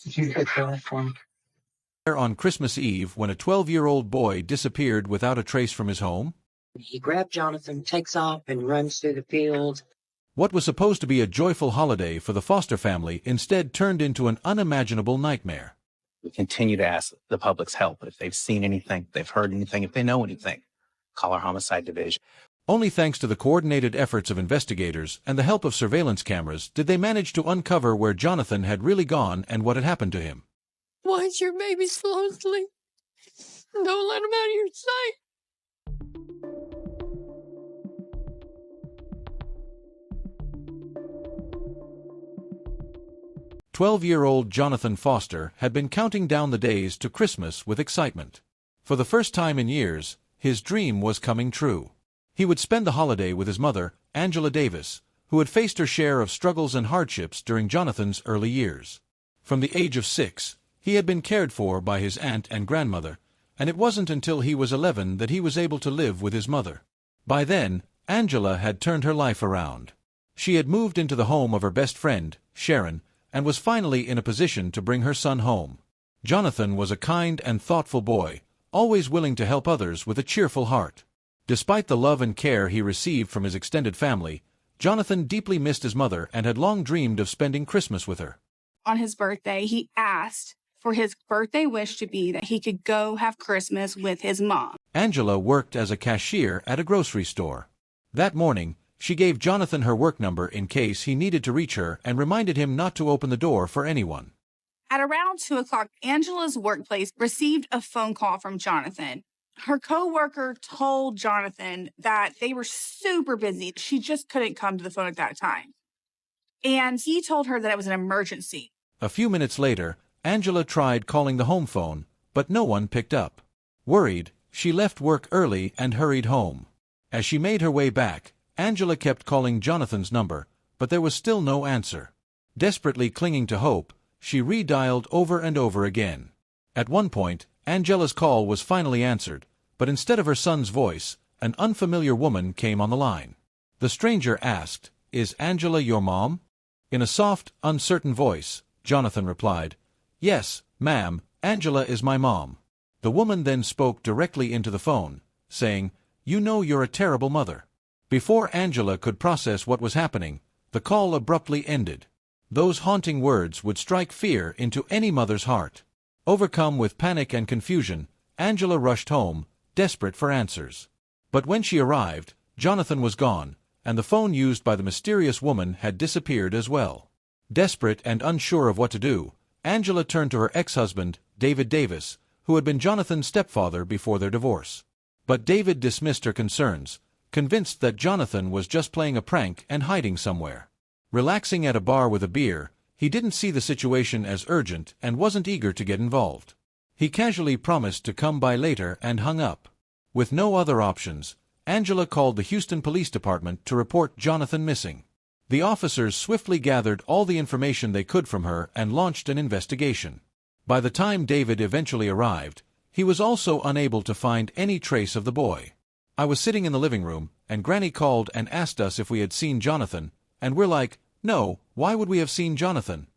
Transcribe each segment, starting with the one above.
Did you get that for me? On Christmas Eve when a 12-year-old boy disappeared without a trace from his home? He grabbed Jonathan, takes off, and runs through the fields. What was supposed to be a joyful holiday for the foster family instead turned into an unimaginable nightmare. We continue to ask the public's help if they've seen anything, if they've heard anything, if they know anything. Call our homicide division. Only thanks to the coordinated efforts of investigators and the help of surveillance cameras did they manage to uncover where Jonathan had really gone and what had happened to him. Watch your babies closely. Don't let them out of your sight. 12-year-old Jonathan Foster had been counting down the days to Christmas with excitement. For the first time in years, his dream was coming true. He would spend the holiday with his mother, Angela Davis, who had faced her share of struggles and hardships during Jonathan's early years. From the age of 6, he had been cared for by his aunt and grandmother, and it wasn't until he was 11 that he was able to live with his mother. By then, Angela had turned her life around. She had moved into the home of her best friend, Sharon, and was finally in a position to bring her son home. Jonathan was a kind and thoughtful boy, always willing to help others with a cheerful heart. Despite the love and care he received from his extended family, Jonathan deeply missed his mother and had long dreamed of spending Christmas with her. On his birthday, he asked for his birthday wish to be that he could go have Christmas with his mom. Angela worked as a cashier at a grocery store. That morning, she gave Jonathan her work number in case he needed to reach her and reminded him not to open the door for anyone. At around 2 o'clock, Angela's workplace received a phone call from Jonathan. Her co-worker told Jonathan that they were super busy. She just couldn't come to the phone at that time. And he told her that it was an emergency. A few minutes later, Angela tried calling the home phone, but no one picked up. Worried, she left work early and hurried home. As she made her way back, Angela kept calling Jonathan's number, but there was still no answer. Desperately clinging to hope, she redialed over and over again. At one point, Angela's call was finally answered, but instead of her son's voice, an unfamiliar woman came on the line. The stranger asked, "Is Angela your mom?" In a soft, uncertain voice, Jonathan replied, "Yes, ma'am, Angela is my mom." The woman then spoke directly into the phone, saying, "You know you're a terrible mother." Before Angela could process what was happening, the call abruptly ended. Those haunting words would strike fear into any mother's heart. Overcome with panic and confusion, Angela rushed home, desperate for answers. But when she arrived, Jonathan was gone, and the phone used by the mysterious woman had disappeared as well. Desperate and unsure of what to do, Angela turned to her ex-husband, David Davis, who had been Jonathan's stepfather before their divorce. But David dismissed her concerns, convinced that Jonathan was just playing a prank and hiding somewhere. Relaxing at a bar with a beer, he didn't see the situation as urgent and wasn't eager to get involved. He casually promised to come by later and hung up. With no other options, Angela called the Houston Police Department to report Jonathan missing. The officers swiftly gathered all the information they could from her and launched an investigation. By the time David eventually arrived, he was also unable to find any trace of the boy. "I was sitting in the living room, and Granny called and asked us if we had seen Jonathan, and we're like, 'No, why would we have seen Jonathan?'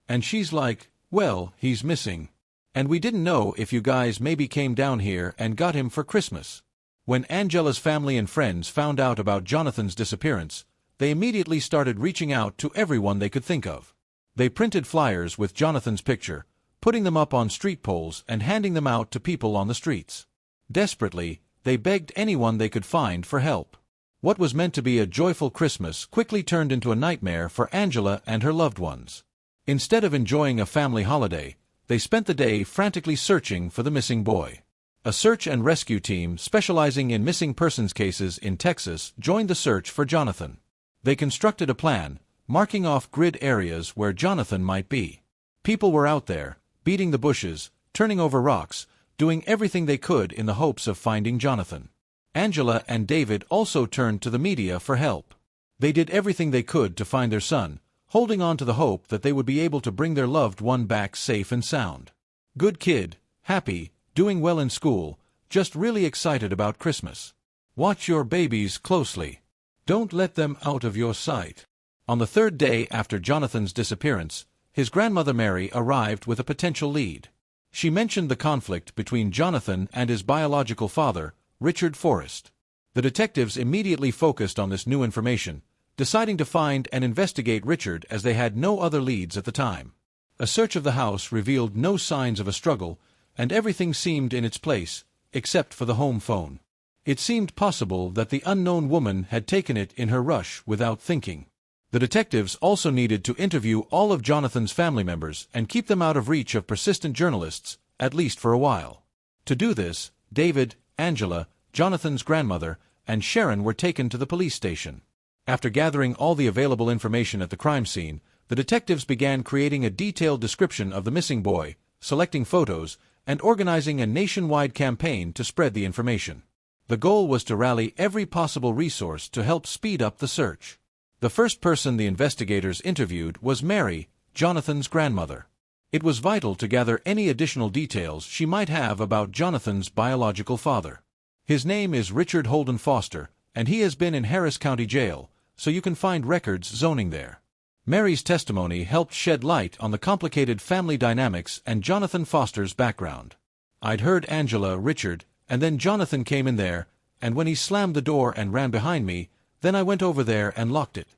And she's like, 'Well, he's missing. And we didn't know if you guys maybe came down here and got him for Christmas.'" When Angela's family and friends found out about Jonathan's disappearance, they immediately started reaching out to everyone they could think of. They printed flyers with Jonathan's picture, putting them up on street poles and handing them out to people on the streets. Desperately, they begged anyone they could find for help. What was meant to be a joyful Christmas quickly turned into a nightmare for Angela and her loved ones. Instead of enjoying a family holiday, they spent the day frantically searching for the missing boy. A search and rescue team specializing in missing persons cases in Texas joined the search for Jonathan. They constructed a plan, marking off grid areas where Jonathan might be. People were out there, beating the bushes, turning over rocks, doing everything they could in the hopes of finding Jonathan. Angela and David also turned to the media for help. They did everything they could to find their son, holding on to the hope that they would be able to bring their loved one back safe and sound. Good kid, happy, doing well in school, just really excited about Christmas. Watch your babies closely. Don't let them out of your sight. On the third day after Jonathan's disappearance, his grandmother Mary arrived with a potential lead. She mentioned the conflict between Jonathan and his biological father, Richard Forrest. The detectives immediately focused on this new information, deciding to find and investigate Richard as they had no other leads at the time. A search of the house revealed no signs of a struggle, and everything seemed in its place, except for the home phone. It seemed possible that the unknown woman had taken it in her rush without thinking. The detectives also needed to interview all of Jonathan's family members and keep them out of reach of persistent journalists, at least for a while. To do this, David, Angela, Jonathan's grandmother, and Sharon were taken to the police station. After gathering all the available information at the crime scene, the detectives began creating a detailed description of the missing boy, selecting photos, and organizing a nationwide campaign to spread the information. The goal was to rally every possible resource to help speed up the search. The first person the investigators interviewed was Mary, Jonathan's grandmother. It was vital to gather any additional details she might have about Jonathan's biological father. His name is Richard Holden Foster, and he has been in Harris County Jail, so you can find records zoning there. Mary's testimony helped shed light on the complicated family dynamics and Jonathan Foster's background. I'd heard Angela, Richard, and then Jonathan came in there, and when he slammed the door and ran behind me, then I went over there and locked it.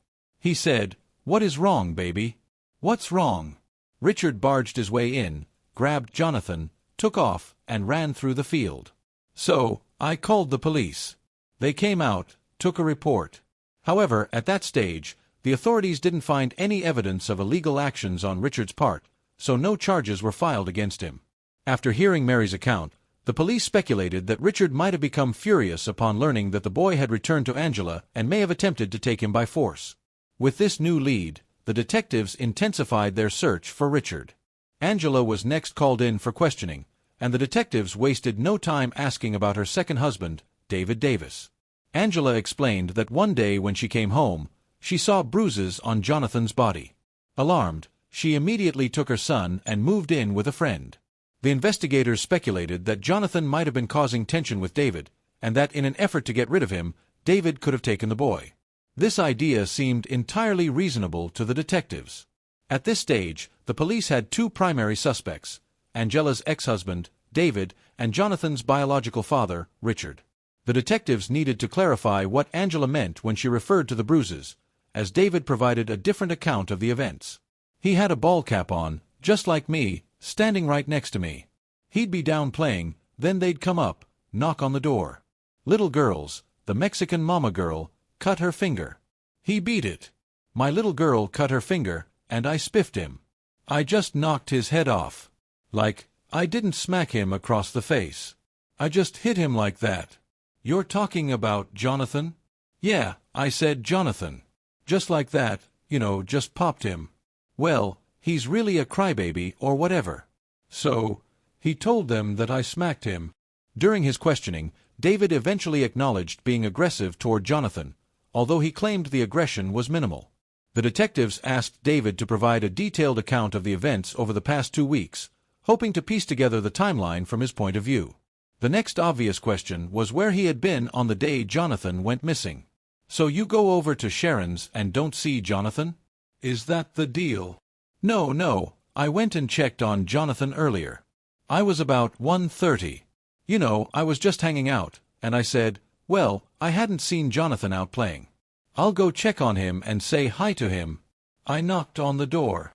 He said, "What is wrong, baby?" "What's wrong?" Richard barged his way in, grabbed Jonathan, took off, and ran through the field. So, I called the police. They came out, took a report. However, at that stage, the authorities didn't find any evidence of illegal actions on Richard's part, so no charges were filed against him. After hearing Mary's account, the police speculated that Richard might have become furious upon learning that the boy had returned to Angela and may have attempted to take him by force. With this new lead, the detectives intensified their search for Richard. Angela was next called in for questioning, and the detectives wasted no time asking about her second husband, David Davis. Angela explained that one day when she came home, she saw bruises on Jonathan's body. Alarmed, she immediately took her son and moved in with a friend. The investigators speculated that Jonathan might have been causing tension with David, and that in an effort to get rid of him, David could have taken the boy. This idea seemed entirely reasonable to the detectives. At this stage, the police had two primary suspects: Angela's ex-husband, David, and Jonathan's biological father, Richard. The detectives needed to clarify what Angela meant when she referred to the bruises, as David provided a different account of the events. He had a ball cap on, just like me, standing right next to me. He'd be down playing, then they'd come up, knock on the door. Little girls, the Mexican mama girl, cut her finger. He beat it. My little girl cut her finger, and I spiffed him. I just knocked his head off. Like, I didn't smack him across the face. I just hit him like that. You're talking about Jonathan? Yeah, I said Jonathan. Just like that, just popped him. Well, he's really a crybaby or whatever. So, he told them that I smacked him. During his questioning, David eventually acknowledged being aggressive toward Jonathan, although he claimed the aggression was minimal. The detectives asked David to provide a detailed account of the events over the past 2 weeks, hoping to piece together the timeline from his point of view. The next obvious question was where he had been on the day Jonathan went missing. So you go over to Sharon's and don't see Jonathan? Is that the deal? No, I went and checked on Jonathan earlier. I was about 1:30. I was just hanging out, and I said, well, I hadn't seen Jonathan out playing. I'll go check on him and say hi to him. I knocked on the door.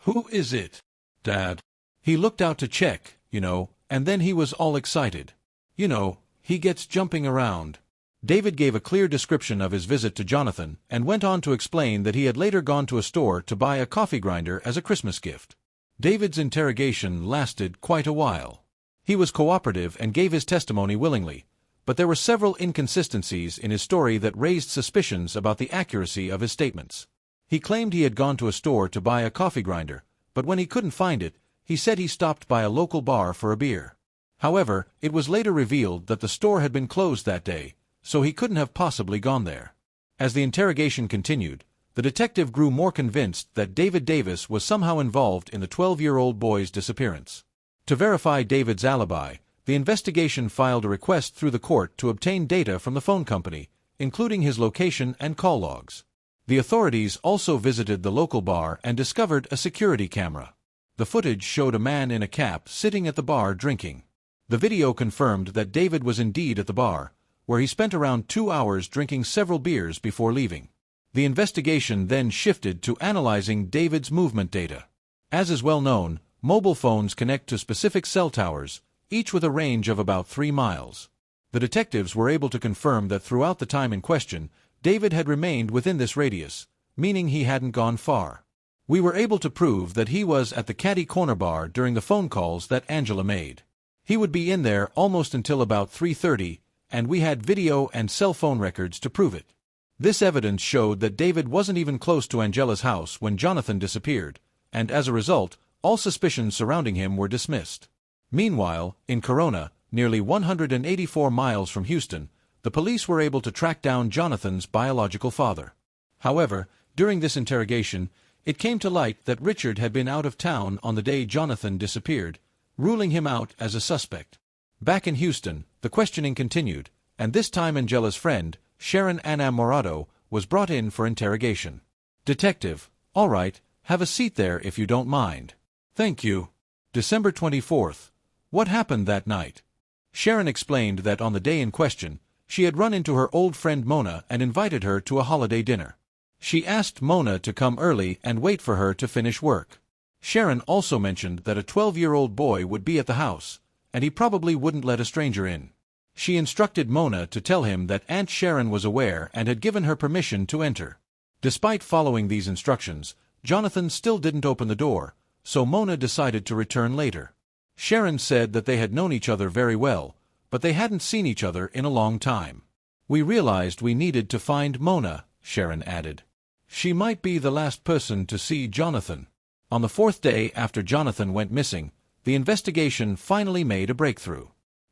Who is it? Dad. He looked out to check, and then he was all excited. He gets jumping around. David gave a clear description of his visit to Jonathan and went on to explain that he had later gone to a store to buy a coffee grinder as a Christmas gift. David's interrogation lasted quite a while. He was cooperative and gave his testimony willingly, but there were several inconsistencies in his story that raised suspicions about the accuracy of his statements. He claimed he had gone to a store to buy a coffee grinder, but when he couldn't find it, he said he stopped by a local bar for a beer. However, it was later revealed that the store had been closed that day, so he couldn't have possibly gone there. As the interrogation continued, the detective grew more convinced that David Davis was somehow involved in the 12-year-old boy's disappearance. To verify David's alibi, the investigation filed a request through the court to obtain data from the phone company, including his location and call logs. The authorities also visited the local bar and discovered a security camera. The footage showed a man in a cap sitting at the bar drinking. The video confirmed that David was indeed at the bar, where he spent around 2 hours drinking several beers before leaving. The investigation then shifted to analyzing David's movement data. As is well known, mobile phones connect to specific cell towers, each with a range of about 3 miles. The detectives were able to confirm that throughout the time in question, David had remained within this radius, meaning he hadn't gone far. We were able to prove that he was at the Caddy Corner bar during the phone calls that Angela made. He would be in there almost until about 3:30, and we had video and cell phone records to prove it. This evidence showed that David wasn't even close to Angela's house when Jonathan disappeared, and as a result, all suspicions surrounding him were dismissed. Meanwhile, in Corona, nearly 184 miles from Houston, the police were able to track down Jonathan's biological father. However, during this interrogation, it came to light that Richard had been out of town on the day Jonathan disappeared, ruling him out as a suspect. Back in Houston, the questioning continued, and this time Angela's friend, Sharon Anamorado, was brought in for interrogation. "Detective, all right, have a seat there if you don't mind." "Thank you." December 24th. What happened that night? Sharon explained that on the day in question, she had run into her old friend Mona and invited her to a holiday dinner. She asked Mona to come early and wait for her to finish work. Sharon also mentioned that a 12-year-old boy would be at the house, and he probably wouldn't let a stranger in. She instructed Mona to tell him that Aunt Sharon was aware and had given her permission to enter. Despite following these instructions, Jonathan still didn't open the door, so Mona decided to return later. Sharon said that they had known each other very well, but they hadn't seen each other in a long time. "We realized we needed to find Mona," Sharon added. "She might be the last person to see Jonathan." On the 4th day after Jonathan went missing, the investigation finally made a breakthrough.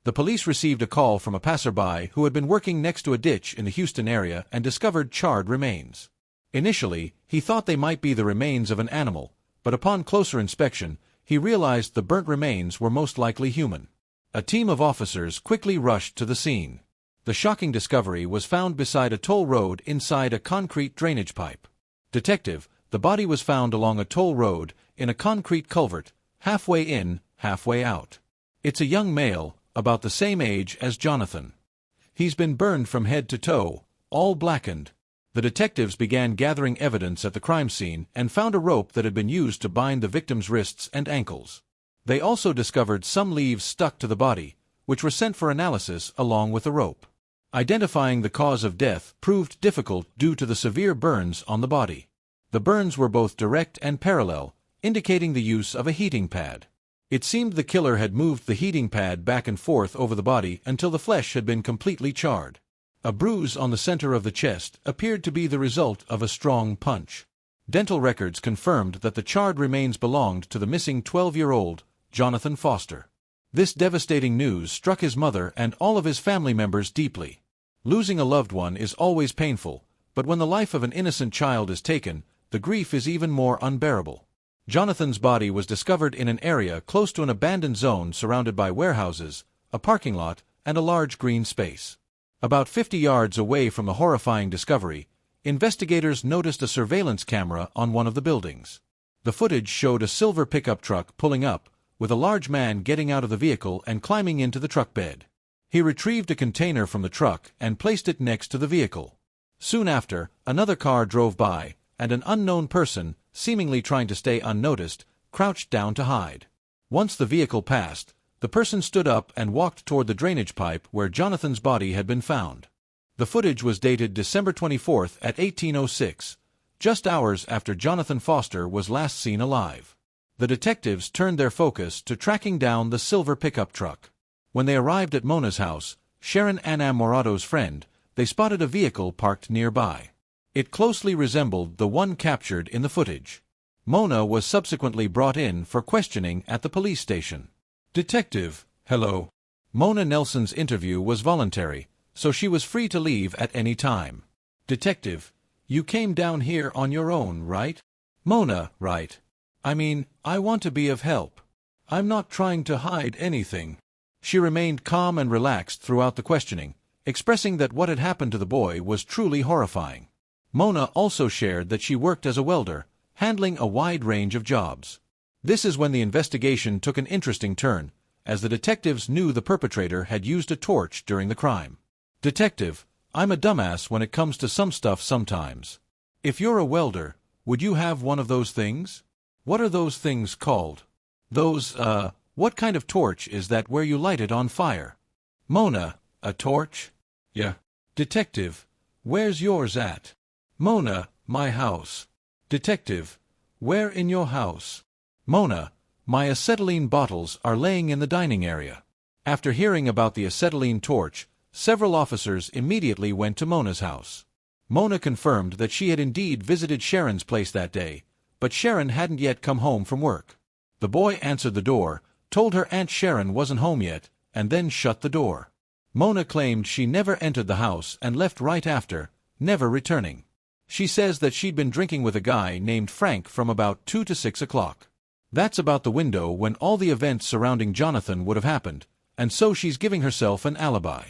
The police received a call from a passerby who had been working next to a ditch in the Houston area and discovered charred remains. Initially, he thought they might be the remains of an animal, but upon closer inspection, he realized the burnt remains were most likely human. A team of officers quickly rushed to the scene. The shocking discovery was found beside a toll road inside a concrete drainage pipe. "Detective, the body was found along a toll road, in a concrete culvert, halfway in, halfway out. It's a young male, about the same age as Jonathan. He's been burned from head to toe, all blackened." The detectives began gathering evidence at the crime scene and found a rope that had been used to bind the victim's wrists and ankles. They also discovered some leaves stuck to the body, which were sent for analysis along with the rope. Identifying the cause of death proved difficult due to the severe burns on the body. The burns were both direct and parallel, indicating the use of a heating pad. It seemed the killer had moved the heating pad back and forth over the body until the flesh had been completely charred. A bruise on the center of the chest appeared to be the result of a strong punch. Dental records confirmed that the charred remains belonged to the missing 12-year-old, Jonathan Foster. This devastating news struck his mother and all of his family members deeply. Losing a loved one is always painful, but when the life of an innocent child is taken, the grief is even more unbearable. Jonathan's body was discovered in an area close to an abandoned zone surrounded by warehouses, a parking lot, and a large green space. About 50 yards away from the horrifying discovery, investigators noticed a surveillance camera on one of the buildings. The footage showed a silver pickup truck pulling up, with a large man getting out of the vehicle and climbing into the truck bed. He retrieved a container from the truck and placed it next to the vehicle. Soon after, another car drove by, and an unknown person, seemingly trying to stay unnoticed, crouched down to hide. Once the vehicle passed, the person stood up and walked toward the drainage pipe where Jonathan's body had been found. The footage was dated December 24th at 18:06, just hours after Jonathan Foster was last seen alive. The detectives turned their focus to tracking down the silver pickup truck. When they arrived at Mona's house, Sharon Anamorado's friend, they spotted a vehicle parked nearby. It closely resembled the one captured in the footage. Mona was subsequently brought in for questioning at the police station. "Detective, hello." Mona Nelson's interview was voluntary, so she was free to leave at any time. "Detective, you came down here on your own, right?" Mona, right. "I mean, I want to be of help. I'm not trying to hide anything." She remained calm and relaxed throughout the questioning, expressing that what had happened to the boy was truly horrifying. Mona also shared that she worked as a welder, handling a wide range of jobs. This is when the investigation took an interesting turn, as the detectives knew the perpetrator had used a torch during the crime. Detective, I'm a dumbass when it comes to some stuff sometimes. If you're a welder, would you have one of those things? What are those things called? What kind of torch is that where you light it on fire? Mona, a torch? Yeah. Detective, where's yours at? Mona, my house. Detective, where in your house? Mona, my acetylene bottles are laying in the dining area. After hearing about the acetylene torch, several officers immediately went to Mona's house. Mona confirmed that she had indeed visited Sharon's place that day, but Sharon hadn't yet come home from work. The boy answered the door, told her Aunt Sharon wasn't home yet, and then shut the door. Mona claimed she never entered the house and left right after, never returning. She says that she'd been drinking with a guy named Frank from about 2 to 6 o'clock. That's about the window when all the events surrounding Jonathan would have happened, and so she's giving herself an alibi.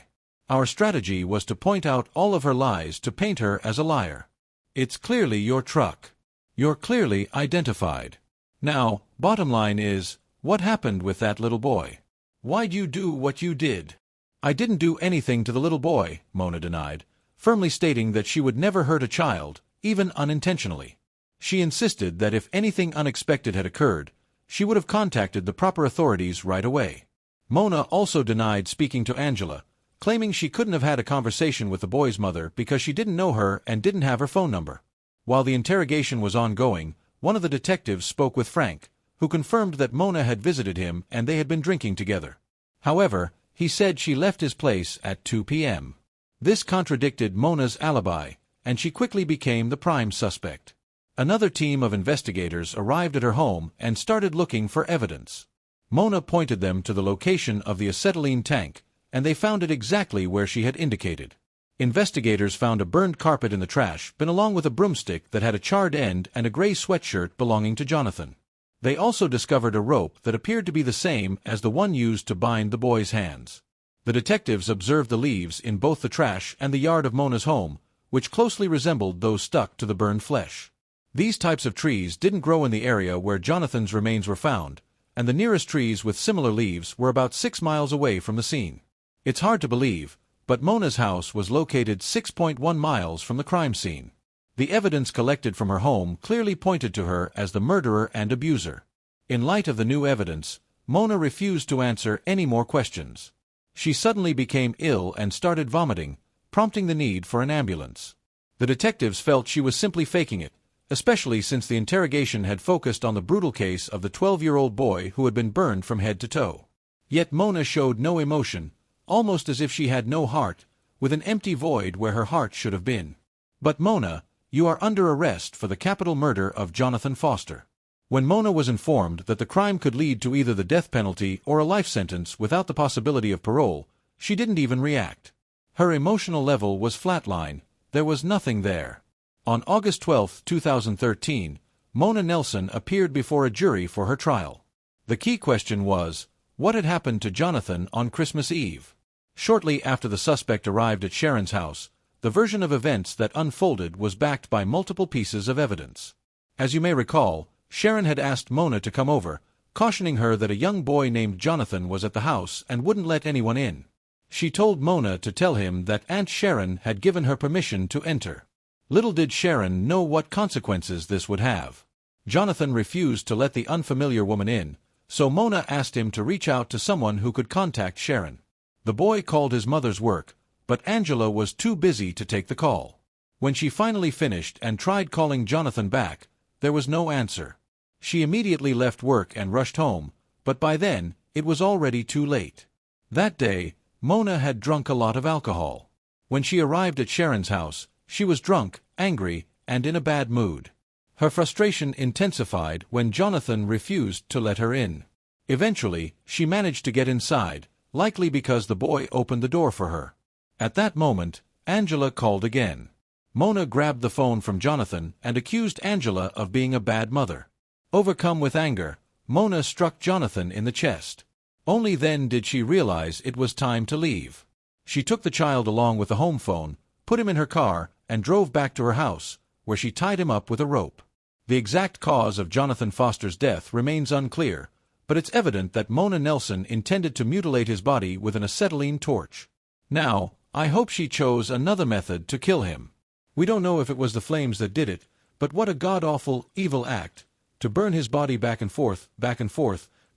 Our strategy was to point out all of her lies to paint her as a liar. It's clearly your truck. You're clearly identified. Now, bottom line is, what happened with that little boy? Why'd you do what you did? I didn't do anything to the little boy, Mona denied, firmly stating that she would never hurt a child, even unintentionally. She insisted that if anything unexpected had occurred, she would have contacted the proper authorities right away. Mona also denied speaking to Angela, claiming she couldn't have had a conversation with the boy's mother because she didn't know her and didn't have her phone number. While the interrogation was ongoing, one of the detectives spoke with Frank, who confirmed that Mona had visited him and they had been drinking together. However, he said she left his place at 2 p.m. This contradicted Mona's alibi, and she quickly became the prime suspect. Another team of investigators arrived at her home and started looking for evidence. Mona pointed them to the location of the acetylene tank, and they found it exactly where she had indicated. Investigators found a burned carpet in the trash bin along with a broomstick that had a charred end and a gray sweatshirt belonging to Jonathan. They also discovered a rope that appeared to be the same as the one used to bind the boy's hands. The detectives observed the leaves in both the trash and the yard of Mona's home, which closely resembled those stuck to the burned flesh. These types of trees didn't grow in the area where Jonathan's remains were found, and the nearest trees with similar leaves were about 6 miles away from the scene. It's hard to believe, but Mona's house was located 6.1 miles from the crime scene. The evidence collected from her home clearly pointed to her as the murderer and abuser. In light of the new evidence, Mona refused to answer any more questions. She suddenly became ill and started vomiting, prompting the need for an ambulance. The detectives felt she was simply faking it, especially since the interrogation had focused on the brutal case of the 12-year-old boy who had been burned from head to toe. Yet Mona showed no emotion, almost as if she had no heart, with an empty void where her heart should have been. But Mona, you are under arrest for the capital murder of Jonathan Foster. When Mona was informed that the crime could lead to either the death penalty or a life sentence without the possibility of parole, she didn't even react. Her emotional level was flatline, there was nothing there. On August 12, 2013, Mona Nelson appeared before a jury for her trial. The key question was, what had happened to Jonathan on Christmas Eve? Shortly after the suspect arrived at Sharon's house, the version of events that unfolded was backed by multiple pieces of evidence. As you may recall, Sharon had asked Mona to come over, cautioning her that a young boy named Jonathan was at the house and wouldn't let anyone in. She told Mona to tell him that Aunt Sharon had given her permission to enter. Little did Sharon know what consequences this would have. Jonathan refused to let the unfamiliar woman in, so Mona asked him to reach out to someone who could contact Sharon. The boy called his mother's work, but Angela was too busy to take the call. When she finally finished and tried calling Jonathan back, there was no answer. She immediately left work and rushed home, but by then, it was already too late. That day, Mona had drunk a lot of alcohol. When she arrived at Sharon's house, she was drunk, angry, and in a bad mood. Her frustration intensified when Jonathan refused to let her in. Eventually, she managed to get inside, likely because the boy opened the door for her. At that moment, Angela called again. Mona grabbed the phone from Jonathan and accused Angela of being a bad mother. Overcome with anger, Mona struck Jonathan in the chest. Only then did she realize it was time to leave. She took the child along with the home phone, put him in her car, and drove back to her house, where she tied him up with a rope. The exact cause of Jonathan Foster's death remains unclear, but it's evident that Mona Nelson intended to mutilate his body with an acetylene torch. Now, I hope she chose another method to kill him. We don't know if it was the flames that did it, but what a god-awful, evil act, to burn his body back and forth,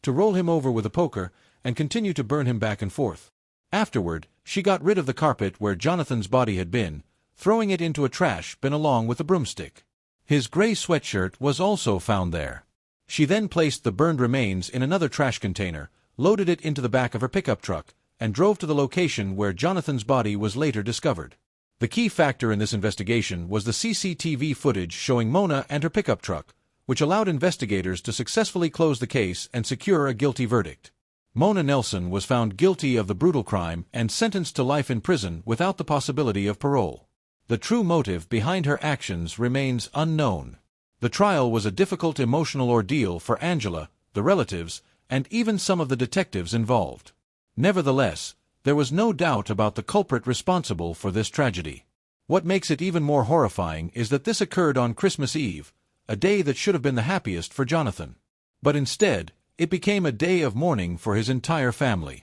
to roll him over with a poker, and continue to burn him back and forth. Afterward, she got rid of the carpet where Jonathan's body had been, throwing it into a trash bin along with a broomstick. His gray sweatshirt was also found there. She then placed the burned remains in another trash container, loaded it into the back of her pickup truck, and drove to the location where Jonathan's body was later discovered. The key factor in this investigation was the CCTV footage showing Mona and her pickup truck, which allowed investigators to successfully close the case and secure a guilty verdict. Mona Nelson was found guilty of the brutal crime and sentenced to life in prison without the possibility of parole. The true motive behind her actions remains unknown. The trial was a difficult emotional ordeal for Angela, the relatives, and even some of the detectives involved. Nevertheless, there was no doubt about the culprit responsible for this tragedy. What makes it even more horrifying is that this occurred on Christmas Eve, a day that should have been the happiest for Jonathan. But instead, it became a day of mourning for his entire family.